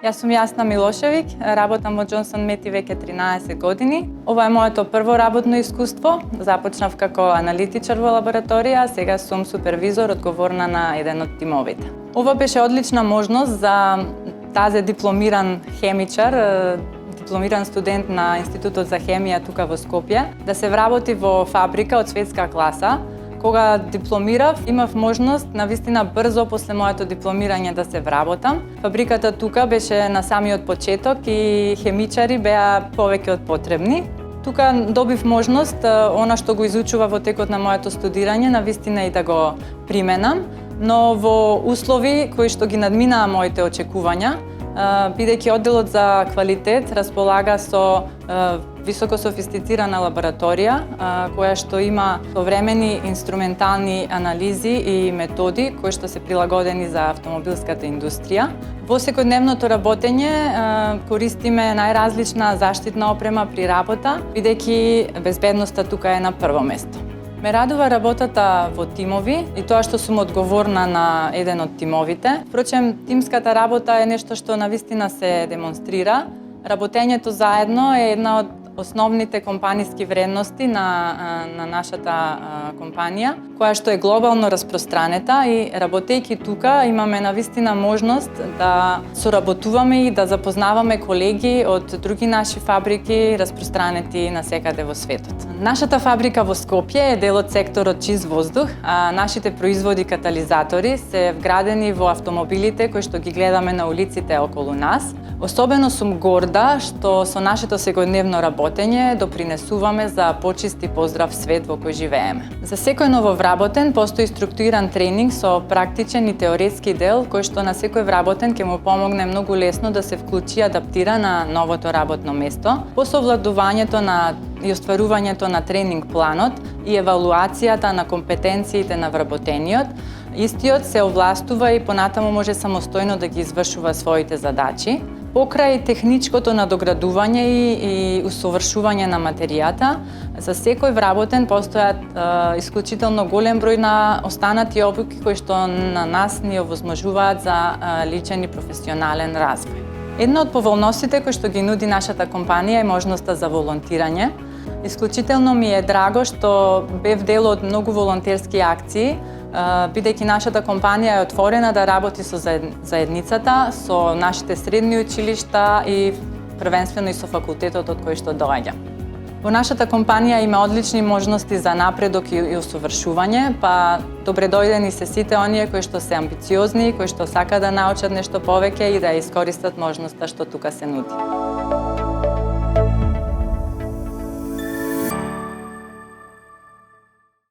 Јас сум Јасна Милошевик, работам во Джонсон Мети веќе 13 години. Ова е моето прво работно искуство. Започнав како аналитичар во лабораторија, а сега сум супервизор одговорна на еден од тимовите. Ова беше одлична можност за тази дипломиран хемичар, дипломиран студент на Институтот за хемија тука во Скопје, да се вработи во фабрика од светска класа. Кога дипломирав, имав можност навистина брзо после моето дипломирање да се вработам. Фабриката тука беше на самиот почеток и хемичари беа повеќе од потребни. Тука добив можност она што го изучува во текот на моето студирање навистина и да го применам, но во услови кои што ги надминаа моите очекувања, бидејќи одделот за квалитет располага со високо софистицирана лабораторија, која што има современи инструментални анализи и методи кои што се прилагодени за автомобилската индустрија. Во секојдневното работење користиме најразлична заштитна опрема при работа, бидејќи безбедноста тука е на прво место. Ме радува работата во тимови и тоа што сум одговорна на еден од тимовите. Впрочем, тимската работа е нешто што навистина се демонстрира. Работењето заедно е една од основните компаниски вредности на нашата компанија, која што е глобално распространета и работејќи тука имаме навистина можност да соработуваме и да запознаваме колеги од други наши фабрики распространети насекаде во светот. Нашата фабрика во Скопје е дел од секторот чист воздух, а нашите производи катализатори се вградени во автомобилите кои што ги гледаме на улиците околу нас. Особено сум горда што со нашето секојдневно работење допринесуваме за почист и поздрав свет во кој живееме. За секој нововработен постои структуриран тренинг со практичен и теоретски дел кој што на секој вработен ќе му помогне многу лесно да се вклучи и адаптира на новото работно место, по совладувањето и остварувањето на тренинг планот и евалуацијата на компетенциите на вработениот. Истиот се овластува и понатаму може самостојно да ги извршува своите задачи. Покрај техничкото надоградување и усовршување на материјата, за секој вработен постојат исклучително голем број на останати обуки кои што на нас ни овозможуваат за личен и професионален развој. Една од поволностите кои што ги нуди нашата компанија е можноста за волонтирање. Исклучително ми е драго што бев дел од многу волонтерски акции, бидејќи нашата компанија е отворена да работи со заедницата, со нашите средни училишта и првенствено и со факултетот од кој што доаѓа. Во нашата компанија има одлични можности за напредок и усовршување, па добре дојдени се сите оние кои што се амбициозни, кои што сака да научат нешто повеќе и да искористат можноста што тука се нуди.